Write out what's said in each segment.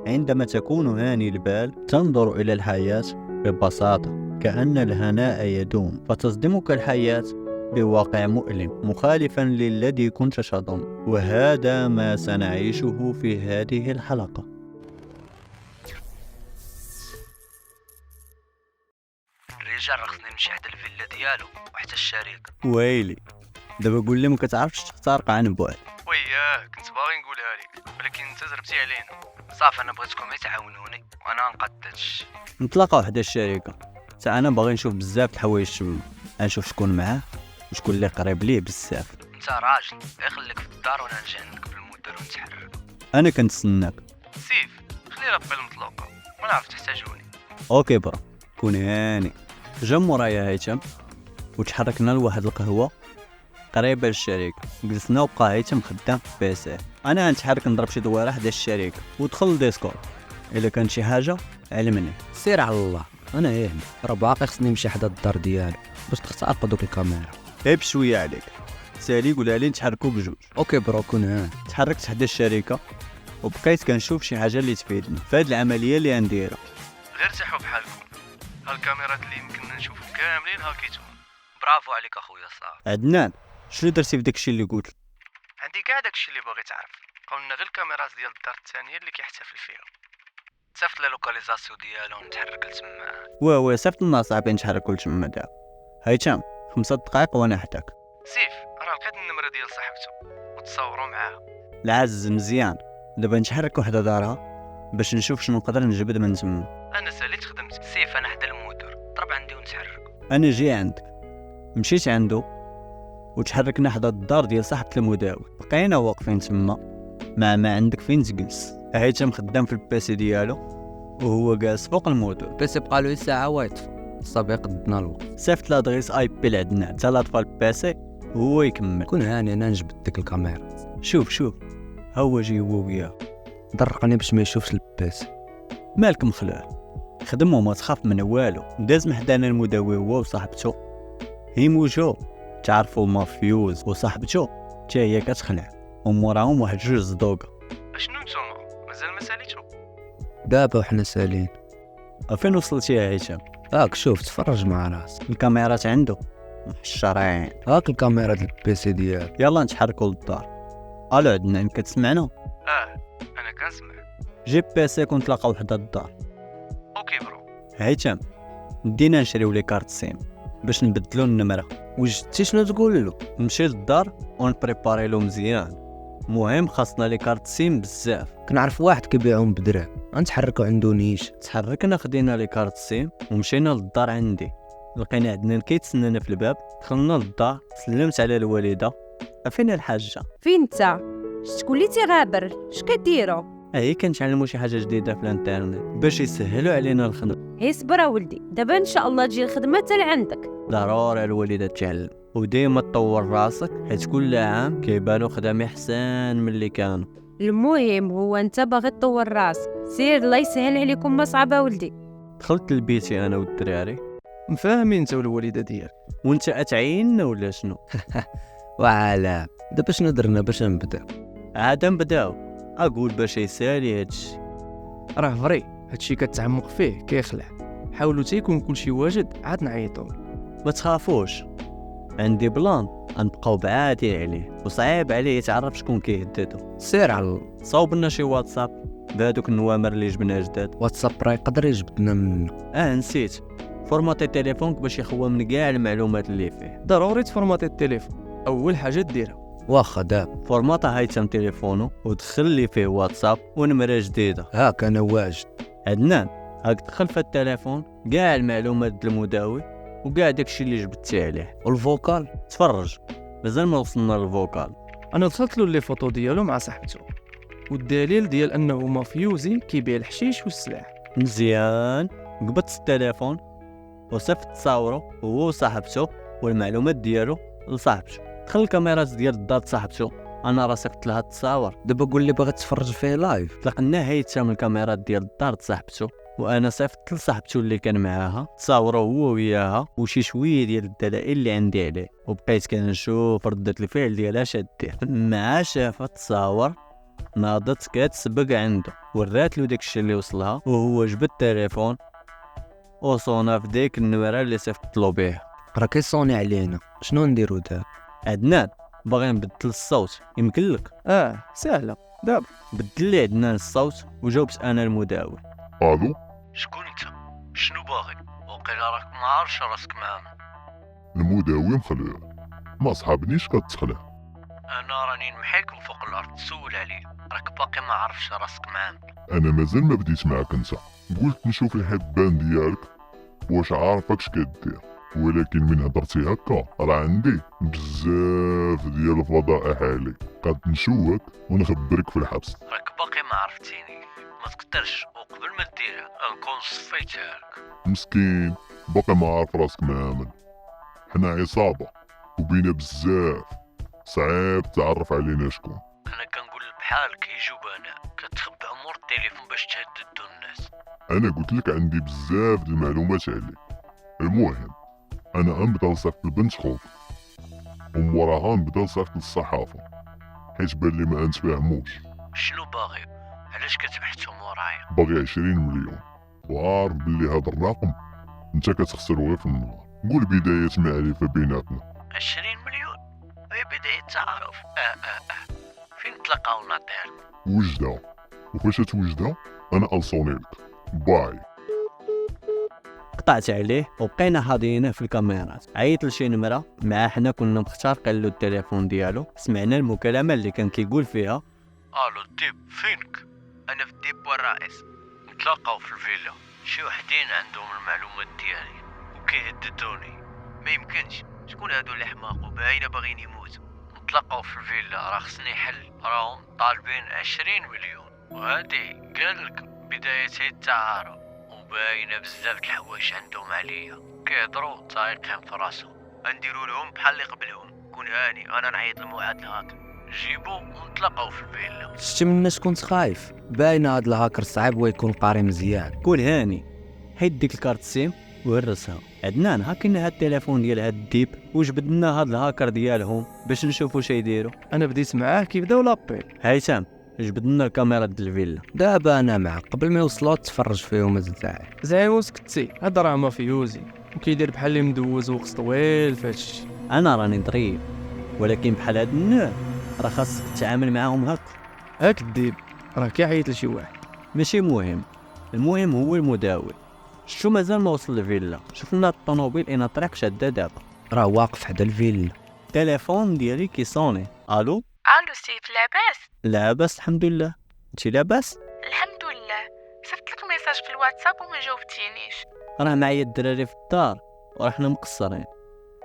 عندما تكون هاني البال تنظر إلى الحياة ببساطة كأن الهناء يدوم، فتصدمك الحياة بواقع مؤلم مخالفا للذي كنت تظن. وهذا ما سنعيشه في هذه الحلقة. الرجال خصني نمشي حتى الفيلا ديالو وحتى الشركه. ويلي دابا قول لي ما كتعرفش تختار عن بعد. وياك كنت باغي نقولها لك ولكن انت زربتي علينا. صافي انا بغيتكم غير تعاونوني وانا نقد هادشي. نتلاقاو حدا الشركة. حتى انا باغي نشوف بزاف د الحوايج تما، نشوف شكون معاه وشكون اللي قريب ليه بزاف. انت راجل غير خليك في الدار وانا نجي عندك بالمدير ونتحرك. انا كنتسناك. سيف خلي ربي المطلوقه وانا عرفت تحتاجوني. اوكي برا، كون هاني. جا مورايا هيثم وتحركنا لواحد القهوه قريبه للشركه. جلسنا وبقى هيثم خدام في بيسيه. انا نتحرك نضرب شي دويره حدا الشركه ودخل الديسكور. الا كان شي حاجه علمني. سير على الله، انا هنا راه باقي خصني نمشي حدا الدار ديالو باش تخترق دوك الكاميرا. عيب شويه عليك. سالي قولها لي نتحركوا بجوج. اوكي برو، كون هنا. تحركت حدا الشركه وبقيت كنشوف شي حاجه اللي تفيدني في هاد العمليه اللي غنديرها. غير ارتاحوا بحالكم، هالكاميرات اللي يمكننا نشوفوا كاملين هاكيتهم. برافو عليك اخويا صاحبي. عدنان، شنو درتي في داكشي اللي قلت؟ عندي كاع داكشي اللي باغي تعرف. قلنا غير الكاميرات ديال الدار الثانيه اللي كيحتفل فيها. صيفط لي لوكاليزاسيون ديالو ونتحرك لتما. واه صيفط لنا صاحبي نتحركوا لتما دابا. هيثم 5 دقائق وانا حداك. سيف راه لقيت النمره ديال صاحبته وتصوروا معاها. العز مزيان. دابا نتحرك وحده دارها باش نشوف شنو نقدر نجبد من تما. انا ساليت خدمتي. سيف انا حدا المدير، ضرب عندي ونتحرك. انا جي عندك. مشيت عنده وتحركنا حدا الدار ديال صاحبة المداول. بقينا واقفين تما مع ما عندك فين تجلس. هيثم خدام في البيسي ديالو وهو جالس فوق الموتور. بس بقى له ساعه واقف، صافي قدنا الوقت. صيفط لادريس اي بي لعندنا حتى لاطفال البيسي وهو يكمل. كون هاني انا نجبد ديك الكاميرا. شوف ها هو جي هو وياه. درقني باش ما يشوفش الباس. مالك مخلوع؟ خدم وما تخاف من والو. داز محدانا المداوي هو وصاحبته هيموجو، تعرفوا مافيوز، وصاحبته تا هي كتخلع وموراهم واحد 2 صدوقه. اشنو نتوما مازال ما ساليتو؟ دابا وحنا سالين. فين وصلتي يا هيثم؟ هاك شوف تفرج مع راسك. الكاميرات عنده محشرين. هاك الكاميرا ديال البيسي ديالو. يلا نتحركوا للدار. الو عدنان، كتسمعنا؟ انا كنسمع. جيب بيسي ونتلاقاو حدا الدار. اوكي برو. هيثم دينا نشريو لي كارت سيم باش نبدلو النمره. وجدتي شنو تقول له؟ نمشي للدار ونبريباري له مزيان. مهم خاصنا لي كارت سيم بزاف. كنعرف واحد كيبيعهم بدرهم، غنتحركوا عنده نيش. تحركنا خدينا لي كارت سيم ومشينا للدار عندي. لقينا عدنان كيتسنانا في الباب. دخلنا للدار، سلمت على الوالده. فين الحاجه؟ فين انت؟ شكون اللي تيغابر؟ اش كديروا؟ هي كنتعلموا شي حاجه جديده في الانترنت باش يسهلوا علينا الخدمه. هي صبر ولدي، دابا ان شاء الله تجي الخدمه حتى لعندك. ضروري الوالده تعلم وديما تطور راسك، حيت كل عام كيبانوا خدامي احسن من اللي كانوا. المهم هو انت باغي تطور راسك، سير الله يسهل عليكم ما صعبه ولدي. دخلت لبيتي انا والدراري. مفاهمين انت والوالده ديالك. وانت اتعيننا ولا شنو؟ وعلى دابا شنو درنا باش نبدا؟ عاد نبداو. اقول باش يسالي هادشي. راه فري هادشي كتعمق فيه كيخلع. حاولوا تيكون كلشي واجد عاد نعيطوا. ما تخافوش، عندي بلان غنبقاو بعادين عليه وصعيب عليه يتعرف شكون كيهددو. سير على الله. صاوب لنا شي واتساب بهادوك النوامر اللي جبنا جداد. واتساب راه يقدر يجبدنا منه. نسيت فورماتي تليفونك باش يخوى من كاع المعلومات اللي فيه. ضروري تفورماتي التليفون، اول حاجه ديرها. واخا دابا فورماطا هيثم تليفونه ودخل لي فيه واتساب ونمره جديده. هاك انا واجد. عدنان هاك دخل في التليفون كاع المعلومات ديال المداوي وكاع داكشي اللي جبدتي عليه. والفوكال تفرج، مازال ما وصلنا للفوكال. انا وصلت له لي فوتو ديالو مع صاحبته والدليل ديال انه مافيوزي كيبيع الحشيش والسلاح. مزيان. قبضت التليفون وصفت تصاورو هو وصاحبته والمعلومات ديالو لصاحبته. دخل الكاميرات ديال الدار صاحبته، انا راه صيفط لها التصاور. دابا قول لي باغي تفرج فيه لايف. طلقنا هيثم الكاميرات ديال الدار صاحبته وانا صيفط لصاحبته اللي كان معاها تصاوروا هو وياها وشي شويه ديال الدلائل اللي عندي عليه، وبقيت كنشوف ردة الفعل ديالها شادير. مع شافت تصاور ناضت كتسبق عنده ورات له داكشي اللي وصلها، وهو جبد التليفون وصونا في ديك النمره اللي صيفطلو بيها. راه كيصوني علينا، شنو نديرو دابا؟ عدنان باغي نبدل الصوت، يمكن لك؟ سهله دابا. بدل لي عدنان الصوت وجاوبت انا المداول. الو، شكون انت؟ شنو باغي؟ وقيلا راك ما عارفش راسك معاهم. المداوي مخلع، ما صحابنيش كتخلع. انا راني نمحيكم فوق الارض تسول عليا، راك باقي ما عارفش راسك معاهم. انا مازال ما بديت معاك انت، قلت نشوف الحبان ديالك واش عارفك كدير، ولكن من هضرتي هكا راه عندي بزاف ديال الفضائح عليك، قد نشوك ونخبرك في الحبس. راك باقي ما عرفتيني، ما تقدرش وقبل ما ديرها نكون صفيتها لك. مسكين باقي ما عارف راسك معامل، حنا عصابة وبينا بزاف، صعيب تعرف علينا شكون. انا كنقول بحالك يجوا بنا كتخبى امور التليفون باش تهددوا الناس. انا قلت لك عندي بزاف د المعلومات عليك. المهم انا غنبدا نصيفط لبنت خوك، وموراها نبدا نصيفط للصحافة، حيت بان لي ما نتفاهموش. شنو باغي؟ علاش كتبحثوا ورايا؟ باغي 20 مليون، وعارف بلي هذا الرقم انت كتخسرو غير في النهار. قول بداية معرفة بيناتنا. 20 مليون؟ هي بداية تعارف. فين نتلاقاو نعطيها لك؟ وجدة، وفاش توجدها انا انصوني لك. باي. قطعت عليه وبقينا حاضرين في الكاميرات. عيط لشي نمره مع حنا كنا مختارقين له التليفون ديالو. سمعنا المكالمه اللي كان كيقول فيها: الو الديب، فينك؟ انا في الديب والرئيس، نتلاقاو في الفيلا. شي وحدين عندهم المعلومات ديالي وكيهددوني. ما يمكنش، شكون هادو اللي حماق وباينه باغيين يموتوا؟ نتلاقاو في الفيلا، راه خصني حل، راهم طالبين 20 مليون، وهادي قالك بداية التعارف، وباينه بزاف د الحوايج عندهم عليا، كيهضروا طايقين في راسهم. نديرو لهم بحال اللي قبلهم. كون هاني، انا نعيط لموعد الهاكر، جيبو ونتلاقاو في الفيلا. شتي من الناس كنت خايف، باين هاد الهاكر صعيب ويكون قاري مزيان. كون هاني حيد ديك الكارت سيم وهرسها. عدنان هاكينا هاد التليفون ديال هاد الديب وجبد لنا هاد الهاكر ديالهم باش نشوفوا شي يديروا. انا بديت معاه كيبداو لابيل. هيثم جبد لنا الكاميرا ديال الفيلا. دابا انا معك، قبل ما يوصلوا تفرج فيهم الزعيم. زعيم سكتي، هذا راه مافيوزي وكيدير بحال اللي مدوز وقت طويل فهادشي. انا راني ظريف، ولكن بحال هاد النوع راه خاصك تتعامل معاهم هكا. هاك الديب راه كيعيط لشي واحد. ماشي مهم، المهم هو المداول. شتو مازال ما وصل للفيلا. شفنا الطوموبيل اين طريق شاده دابا، راه واقف حدا الفيلا. التليفون ديالي كيصوني. الو الو سيف، لاباس؟ لاباس الحمد لله، انت لاباس؟ الحمد لله. صيفط لك ميساج في الواتساب وما جاوبتينيش. راه معايا الدراري في الدار ورحنا مقصرين،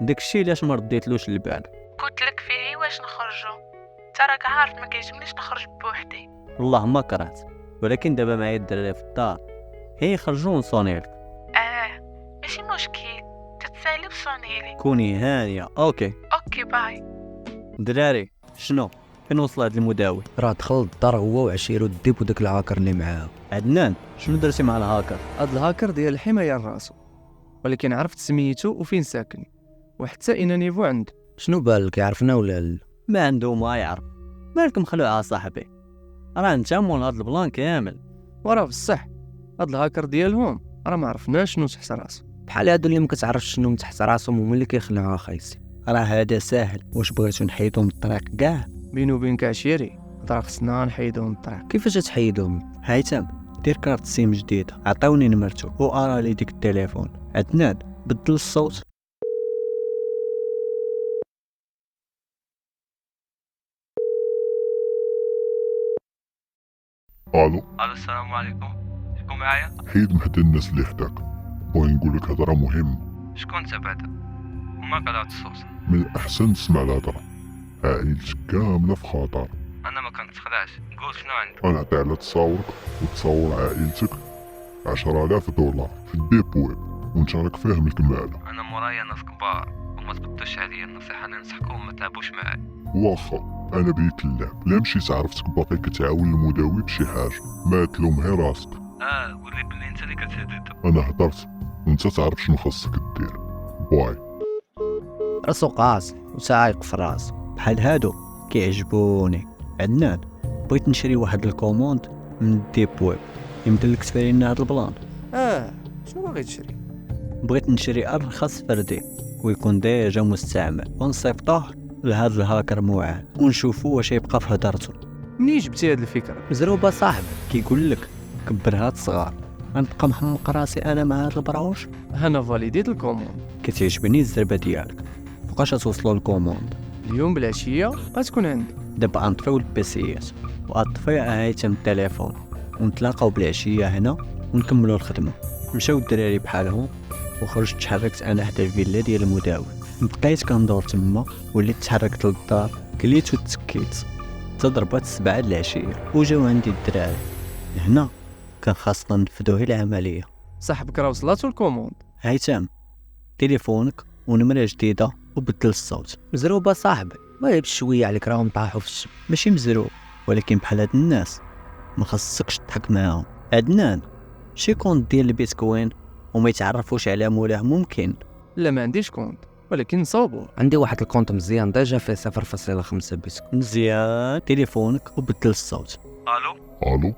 داكشي علاش ما رديتلوش البال. قلت لك فيه واش نخرجوا، انت راك عارف ما كيعجبنيش نخرج بوحدي. والله ما كرهت، ولكن دابا معايا الدراري في الدار، هي خرجوا ونصوني لك. ماشي مشكل، تتسالي وصونيلي. كوني هانيه. اوكي باي. دراري، شنو فين وصل هاد المداول؟ راه دخل الدار هو وعشيرو الديب وداك الهاكر اللي معاه. عدنان شنو درتي مع الهاكر؟ هاد الهاكر ديال الحمايه لراسو، ولكن عرفت سميتو وفين ساكن وحتى اين نيفو عنده. شنو بالك، يعرفنا ولا لا؟ ما عنده ما يعرف. مالك مخلوع صاحبي، راه انت مول هاد البلان كامل. وراه بصح هاد الهاكر ديالهم راه ما عرفناش شنو تحت راسو. بحال هادو اللي ما كتعرفش شنو من تحت راسهم هما اللي كيخلعوها خايسين. راه هذا ساهل، واش بغيتو نحيدو من الطريق كاع؟ بينو وبينك عشيري، راه خصنا نحيدو من الطريق. كيفاش تحيدهم؟ هيثم دير كارت سيم جديده، عطاوني نمرتو وارا لي ديك التليفون. عدنان بدل الصوت. الو، السلام عليكم، شكون معايا؟ حيد من حدا الناس اللي حداك، بغي نقول لك هضره مهمه. شكون انت بعدا؟ وما قلعت الصوت. من الاحسن تسمع الهضره، عائلتك كامله في خطر. انا ما كنتخدعش، قول شنو عندك. غنعطي على تصاورك وتصور عائلتك 10,000 دولار في الديب ويب، وانت راك فاهم الكماله. انا مورايا ناس كبار وما تبدوش عليا، النصيحه اللي ننصحكم ما تلعبوش معايا. واخا انا بيت اللعب، لا مشيت عرفتك باقي كتعاون المداوي بشي حاجه ما تلوم غير راسك. قولي بلي انت اللي كتهدد. انا هضرت وانت تعرف شنو خاصك دير. باي. راسو قاص وسايق في راسو. بحال هادو كيعجبوني. عدنان بغيت نشري واحد الكوموند من الديب ويب، يمكن لك تفيري لنا هاد البلان؟ شنو باغي تشري؟ بغيت نشري أرخص فردي ويكون ديجا مستعمل ونصيفطوه لهاد الهاكر موعد ونشوفو واش يبقى في هدرتو. منين جبتي هاد الفكره؟ مزروبة صاحبي كيقول لك كبر هاد الصغار، غنبقى محمق راسي انا مع هاد البراوش. انا فاليديت الكوموند. كتعجبني الزربه ديالك، فوقاش توصلوا الكوموند؟ اليوم بالعشيه غتكون عندي. دابا غنطفيو البيسيات وغطفي هايتم التليفون ونتلاقاو بالعشيه هنا ونكملوا الخدمه. مشاو الدراري بحالهم وخرجت تحركت انا حدا الفيلا ديال المداول، بقيت كندور تما وليت تحركت للدار كليت وتسكيت تضربات 7 العشيه وجاو عندي الدراري. هنا كان خاصنا نفذو هي العمليه. صاحبك راه وصلاتو الكوموند. هيثم تليفونك ونمره جديده وبدل الصوت. مزروبة صاحبي، ما يبش شويه عليك راهم طاحوا في الشم. ماشي مزروب، ولكن بحال هاد الناس ما خصكش تضحك معاهم. عدنان شي كونت ديال البيتكوين وما يتعرفوش على مولاه ممكن؟ لا ما عنديش كونت، ولكن نصوبو. عندي واحد الكونت مزيان ديجا فيه 0.5 بيتكوين. مزيان تليفونك وبدل الصوت. الو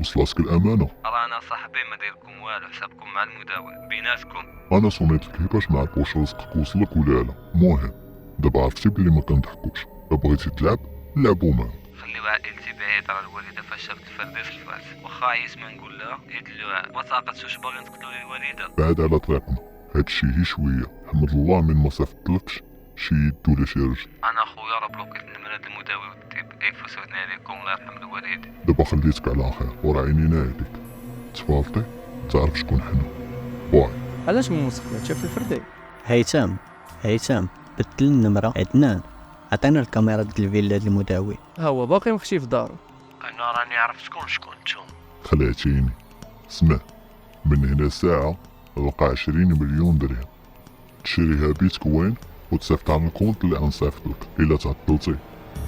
وصلاتك الامانه؟ رانا صاحبي ما دايركم والو، حسابكم مع المداول بيناتكم. انا صونيت لك باش نعرف واش رزقك وصلك ولا لا. المهم دابا عرفتي بلي ما كنضحكوش، الا بغيتي تلعب لعبوا معاك. خليو عائلتي بعيد على الوالده فاش شافت الفرديس الفاس، واخا عييت ما نقول لها يدلوها ما ساقطش واش باغي نقتلوا لي الوالده. بعد على طريقنا هادشي هي شويه، حمد الله من ما صيفطلكش شي يد ولا شي رجل. انا خويا راه بلوكيت النمره د المداوي والطيب يفوسوني عليكم الله يرحم الوالد. دابا خليتك على خير وراه عينينا عليك. تفالطي تعرف شكون حنا. باي. علاش من مسخ شاف الفردي؟ هيثم بدل النمره. عدنان عطينا الكاميرا ديال الفيلا ديال المداوي. ها هو باقي مخشي في دارو. انا راني عرفت شكون نتوما. خلعتيني. اسمع، من هنا ساعه نلقى 20 مليون درهم تشريها بيتكوين وتصيفط على الكونت اللي غنصيفط لك. الا تعطلتي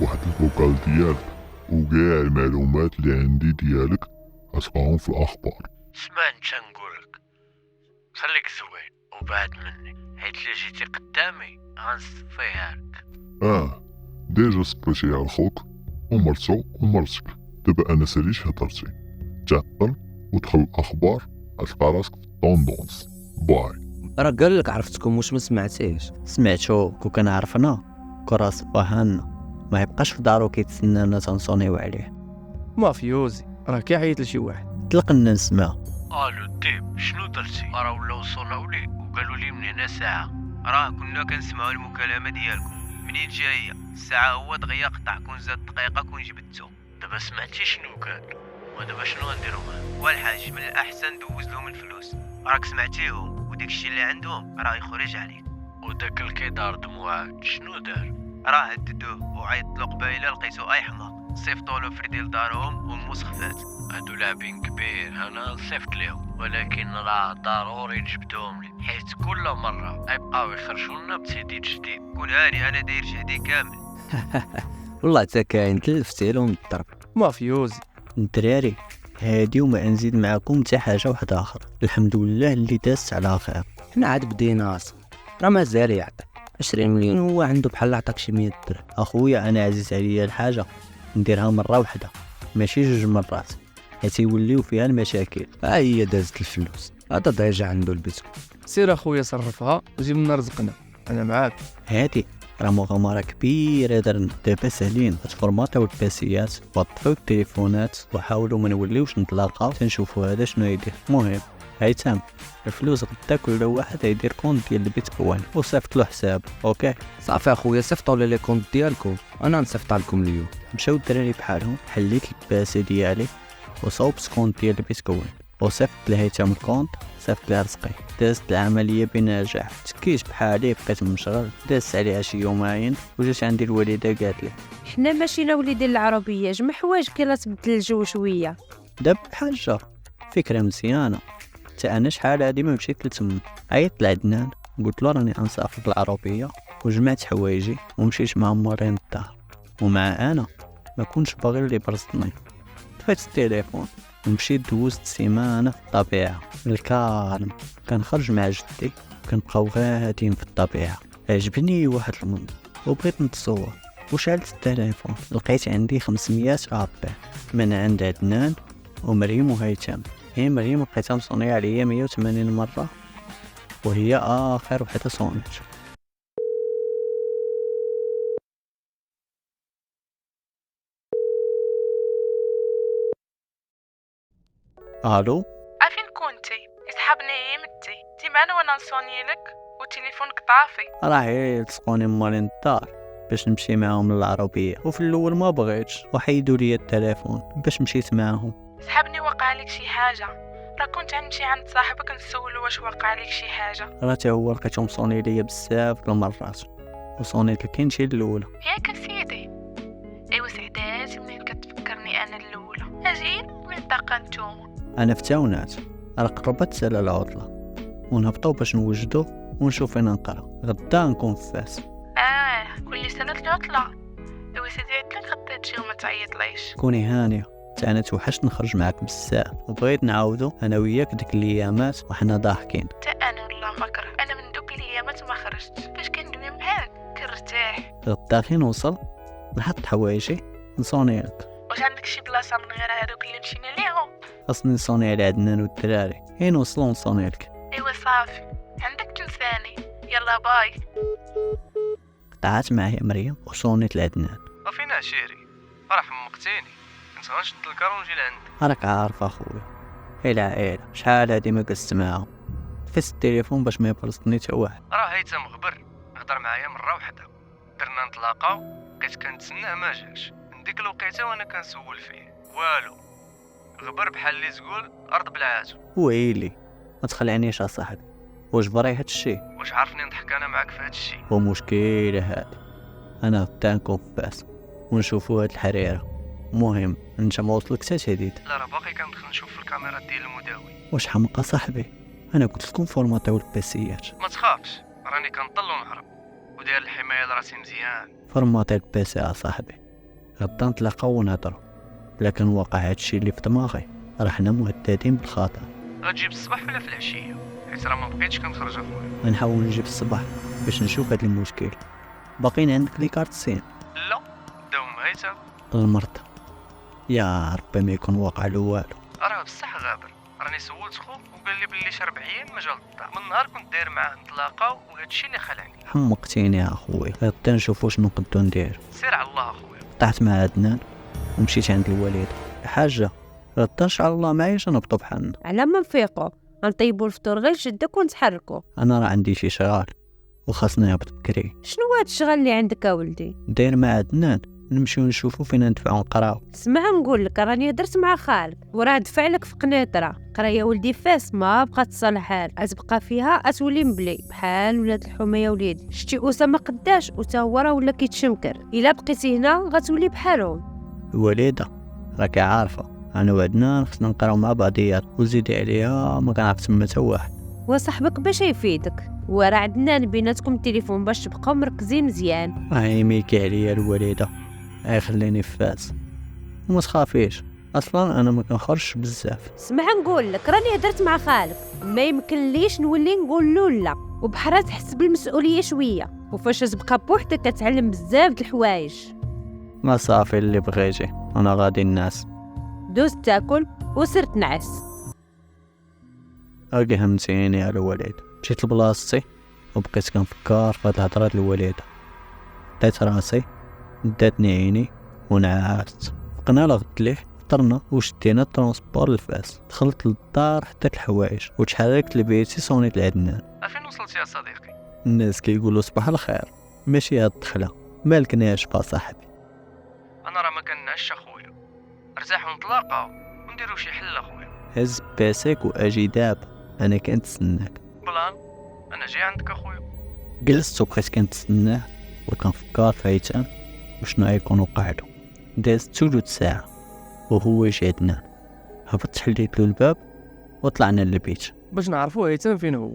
واحد الفوكال ديالك وكاع المعلومات اللي عندي ديالك غتلقاهم في الاخبار. اسمع انت نقولك، خليك زوين وبعد مني، حيت الا جيتي قدامي غنصفيها لك. ديجا صبيتي على خوك ومرتو ومرتك، دابا انا ساليش هضرتي. تعطل ودخل الاخبار غتلقى راسك في الطوندونس. باي. راه قال لك عرفتكم واش ما سمعتيش؟ سمعتو كون كان عرفنا كرا صباحنا ما يبقاش في دارو كيتسنانا تنصونيو عليه. مافيوزي راه كيعيط لشي واحد. طلق لنا نسمع. الو الديب شنو درتي؟ راه ولا وصلوا لي وقالوا لي من هنا ساعه، راه كنا كنسمعوا المكالمه ديالكم. منين جايه الساعه هو دغيا قطع، كون زاد دقيقه كون جبدتو. دابا سمعتي شنو كان؟ ودابا شنو غنديرو معاه؟ والحاج من الاحسن دوز لهم الفلوس، راك سمعتيهم وداكشي اللي عندهم راه يخرج عليك. وداك الكيدار دموعات شنو دار؟ راه هددوه وعيطلو قبايله لقيتو اي حماق، صيفطولو فريدي لدارهم والمسخفات. هادو لاعبين كبير، انا صيفط ليهم ولكن راه ضروري نجبدهم لي، حيت كل مره يبقاو يخرجوا لنا بتهديد جديد. كون هاني انا داير جهدي كامل. والله حتى كاين تلفتي لهم الضرب. مافيوزي الدراري هادي وما نزيد معكم حتى حاجه واحده اخرى. الحمد لله اللي دازت على خير. حنا عاد بدينا اصلا، راه مازال يعطي 20 مليون، هو عنده بحال عطاك شي 100 درهم. اخويا انا عزيز عليا الحاجه نديرها مره واحده ماشي 2 مرات، حيت يوليو فيها المشاكل. ها هي دازت الفلوس، هذا ديجا عنده البيتكوين. سير اخويا صرفها وجيب لنا رزقنا، انا معاك. هادي راه مغامره كبيره درنا. دابا ساهلين تفورماطيو الباسيات وطفيو التليفونات وحاولوا ما نوليوش نتلاقاو تنشوفوا هذا شنو يدير. المهم هيثم الفلوس غدا كل واحد يدير كونت ديال البيتكوين وصيفط له حساب. اوكي صافي اخويا صيفطوا لي كونت ديالكم، انا نصيفط لكم اليوم. مشاو الدراري بحالهم، حليت الباسي ديالي وصوبت كونت ديال البيتكوين وصيفط لهيثم الكونت، صيفط لها رزقي. دازت العمليه بنجاح، تكيت بحالي بقيت مشغل. دازت عليها شي يومين وجات عندي الوالده قالت لي حنا ماشينا وليدين العربيه، جمع حوايج كي تبدل الجو شويه. داب حاجه فكره مزيانه. حتى انا شحال هادي ما مشيت لتما. عيطت لعدنان قلت له راني غنسافر العربيه وجمعت حوايجي ومشيت مع مورين الدار، ومع انا ما كنتش باغي اللي برزتني. طفيت التليفون ومشيت دوزت سيمانه في الطبيعه الكالم. كنخرج مع جدي كنبقاو غاديين في الطبيعه. عجبني واحد المنظر وبغيت نتصور. وشعلت التليفون، لقيت عندي 500 ابل من عند عدنان ومريم وهيثم. هي مريم لقيتها مصونية عليا 180 مرة، وهي آخر وحدة صونت. الو، عارفين كنتي يسحبني يمتي تيمانا وانا نصوني لك وتليفونك طافي. راهي لصقوني مالين الدار باش نمشي معاهم للعربية، وفي الأول ما بغيتش وحيدوا لي التليفون باش مشيت معاهم. سحبني وقع لك شي حاجه، راه كنت غنمشي عند صاحبك نسولو واش وقع لك شي حاجه. راه تا هو لقيتهم صوني ليا بزاف د المرات، وصونيت لك انتي الاولى. ياك سيدي. ايوا سعدات منين كتفكرني انا الاولى، اجي من طاقه نتوما. انا في تاونات، راه قربت سالا العطلة ونهبطو باش نوجدو ونشوف فين نقرا. غدا نكون في فاس. كل سنه العطله. ايوا سيدي عندك غدا تجي وما تعيطليش. كوني هانية، انا توحشت نخرج معاك بزاف، وبغيت نعاودو انا وياك ديك الايامات وحنا ضاحكين. حتى انا والله ما كره، انا من دوك الايامات ما خرجتش، فاش كندوي معاك كنرتاح. غدا كي نوصل نحط حوايجي نصوني لك. واش عندك شي بلاصه من غير هذوك اللي مشينا ليهم؟ خاصني نصوني على عدنان والدراري، هي نوصلو نصوني لك. ايوا صافي، عندك تنساني. يلا باي. قطعت معايا مريم وصونيت لعدنان. فين عشيري؟ راه حمقتيني، كنت غنشد الكار ونجي لعندك. راك عارف اخويا، هي العائلة شحال هادي ما جلست معاهم، فيس التليفون باش ما يبرزني تا واحد. راه هيثم غبر هضر معايا مره وحده، درنا نتلاقاو، بقيت كنتسناه ما جاش. من ديك الوقيته وانا كنسول فيه والو، غبر بحال اللي تقول ارض بلعاتو. ويلي ما تخلعنيش اصاحبي، واش بري هادشي؟ واش عارفني نضحك انا معاك في هادشي؟ هو مشكلة هادي، انا غدا نكون في فاس ونشوفو هاد الحريرة. مهم انت ما وصلك تا تهديد؟ لا راه باقي كندخل نشوف في الكاميرات ديال المداوي. واش حمقى صاحبي؟ انا قلت لكم فورماتيو البيسيات. ما تخافش، راني كنطل ونهرب وداير الحمايه لراسي مزيان. فورماتيو البيسي صاحبي، غدا نتلاقاو ونهضروا. لكن واقع هادشي اللي في دماغي، راه حنا مهددين بالخطر. غتجي بالصباح ولا في العشيه؟ حيت راه ما بقيتش كنخرج اخويا. غنحاول نجي في الصباح باش نشوف هاد المشكل. باقيين عندك لي كارت سين؟ لا داوم هيثم المرض، يا ربي ما يكون واقع له والو. راه بصح غابر، راني سولت خو وقال لي بلي شي 4 ايام ما جا للدار. من نهار كنت داير معاه نتلاقاو وهادشي اللي خلعني. حمقتيني يا اخويا، غدا نشوفو شنو نقدو ندير. سير على الله اخويا. طحت مع عدنان ومشيت عند الوالد. الحاجه غدا ان شاء الله معايش نهبطو بحالنا. على ما نفيقوا غنطيبوا الفطور غير جدك ونتحركوا. انا راه عندي شي شغال وخاصني نهبط بكري. شنو هاد الشغل اللي عندك اولدي؟ داير مع عدنان نمشيو نشوفو فين ندفعو نقراو. اسمع نقول لك، راني هدرت مع خالك وراه دفع لك في قنيطره. قرايه ولدي فاس ما بقات تصالح حال، تبقى فيها اتولي مبلي بحال ولاد الحومه. يا وليدي شتي اسامه قداش وتا هو راه ولا كيتشمكر. الا بقيتي هنا غتولي بحالهم. الوالده راك عارفه انا وعدنان خصنا نقراو مع بعضيات، وزيدي عليها ما كنعرف تما تا واحد. وصاحبك باش يفيدك، وراه عندنا بيناتكم التليفون باش تبقاو مركزين مزيان. هاي ميكي عليا الوالده، هاي خليني في فاس وما تخافيش، اصلا انا ما كنخرجش بزاف. اسمع نقول لك، راني هدرت مع خالك، ما يمكن ليش نولي نقول له لا، وبحرا تحس بالمسؤوليه شويه. وفاش تبقى بوحدك كتعلم بزاف د الحوايج. ما صافي اللي بغيتي، انا غادي الناس. دوز تاكل وسرت نعس. هاكي همتيني على الوالد. مشيت لبلاصتي وبقيت كنفكر في هاد الهضره د الوالده. ديت راسي داتني عيني ونعست. فقنا لغد ليه، فطرنا وشدينا الترونسبور لفاس. دخلت للدار حطيت الحوايج وتحركت لبيتي. صونيت لعدنان. فين وصلت يا صديقي؟ الناس كيقولوا صباح الخير، ماشي هاد الدخله. مالك ناشفه صاحبي؟ انا راه ما كنعش اخويا، ارتاح ونتلاقاو ونديرو شي حل اخويا. هز باسيك واجي دابا، انا كنتسناك. بلان انا جاي عندك اخويا. جلست وبقيت كنتسناه وكنفكر في هيثم وشنو غيكون وقع له. دازت ثلث ساعه وهو يجي عندنا. هبطت حليت له الباب وطلعنا للبيت. باش نعرفو هيثم فين هو.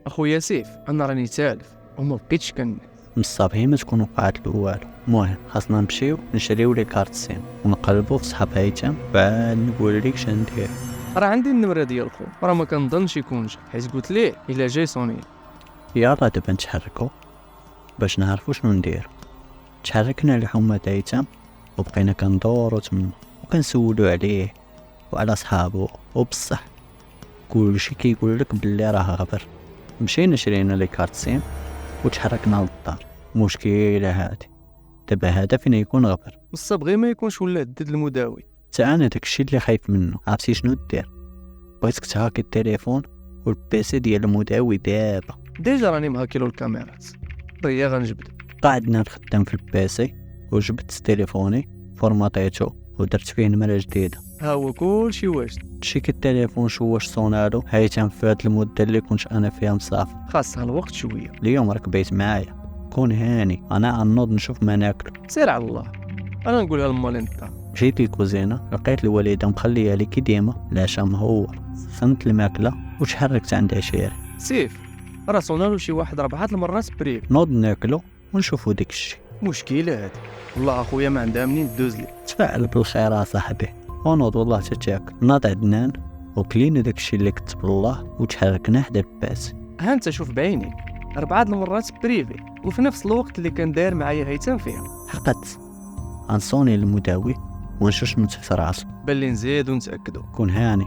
اخويا سيف انا راني تالف وما بقيتش من الصباح ما تكون وقعت له والو. المهم خاصنا نمشيو نشريو لي كارت سيم ونقلبو في صحاب هيثم بعد نقول لك شندير. راه عندي النمره ديال خو، راه ما كنظنش يكون جا، حيت قلت ليه الا جاي صوني. يلا دابا نتحركو باش نعرفو شنو ندير. تحركنا لحومة ايتام وبقينا كندورو تما وكنسولو عليه وعلى صحابو، وبصح كلشي كيقول لك بلي راه غبر. مشينا شرينا لي كارت سيم وتحركنا للدار. مشكلة هادي، دابا هذا فين يكون غبر؟ بصح بغي ما يكونش ولا هدد المداوي. حتى انا داكشي اللي خايف منه. عرفتي شنو دير؟ بغيتك تهاكي التليفون والبيسي ديال المداوي دابا. ديجا راني مهاكيلو الكاميرات، هي غنجبد. قاعدنا نخدم في البيسي وجبت تليفوني فورماطيتو ودرت فيه نمرة جديدة. ها هو كلشي واجد. تشيك التليفون شوش صونالو هايتم في هاد المدة اللي كنت انا فيها مسافر. خاصها الوقت شويه. اليوم راك بيت معايا، كون هاني. انا غنوض نشوف ما ناكلو. سير على الله، انا نقولها لمال انت. مشيت للكوزينة لقيت الوالدة مخلية لي كي ديما العشاء مهور. سخنت الماكلة وتحركت عند عشيري. سيف راه صونالو شي واحد 4 المرات بريف. نوض ناكلو ونشوفو داكشي. مشكله هادي والله اخويا ما عندها منين دوز لي. تفاعل بالخير صاحبي. ونوض والله تتاكل. ناض عدنان وكلينا داكشي اللي كتب الله وتحركنا حدا الباس. ها انت شوف بعينيك 4 المرات بريفي وفي نفس الوقت اللي كان داير معايا هيثم فيها. حقت غنصوني المداوي ونشوش من تحت راسو. بلي نزيد ونتاكدوا. كون هاني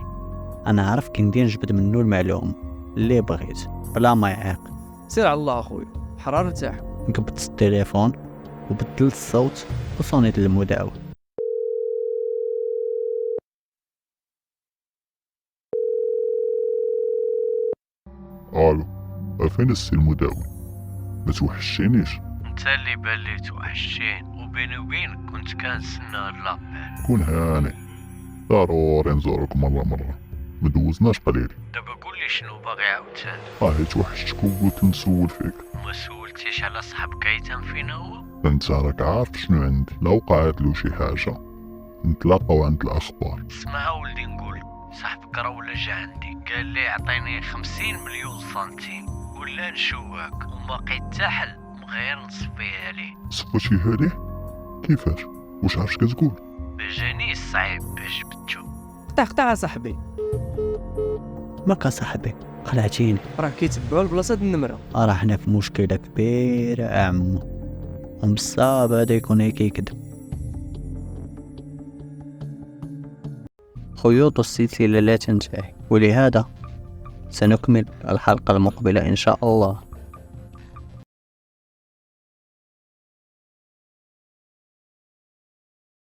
انا عارف كي ندير نجبد منو المعلومه اللي بغيت بلا ما يعيق. سير على الله اخويا، حرار ارتاح. نكبت التليفون وبدلت الصوت وصونيت للمداوي. الو، فين السي المداوي؟ ما توحشينيش؟ انت اللي بالي توحشين، وبيني وبينك كنت كنتسنى لابيل. كون هاني، ضروري نزورك مرة ما دوزناش قليل. دابا قولي شنو باغي عاوتاني. هي توحشتك وقلت نسول فيك. ما سولتيش على صاحبك ايتم فين هو؟ انت راك عارف شنو عندي، لو وقعت له شي حاجة نتلاقاو عند الاخبار. اسمع ولدي نقول صاحبك راه ولا جا عندي قال لي عطيني 50 مليون سنتيم ولا نشوهك وما لقيت حتى حل غير نصفيها ليه. صفيتيها ليه؟ كيفاش؟ واش عرفت كتقول؟ جاني صعيب باش جبدتو. قطع صاحبي، ماكا صاحبي خلعتيني. راه كيتبعوا البلاصه د النمره. راه حنا في مشكله كبيره عمو، ومصاب هذا يكون هيك يكذب. خيوط السلسله لا تنتهي، ولهذا سنكمل الحلقه المقبله ان شاء الله.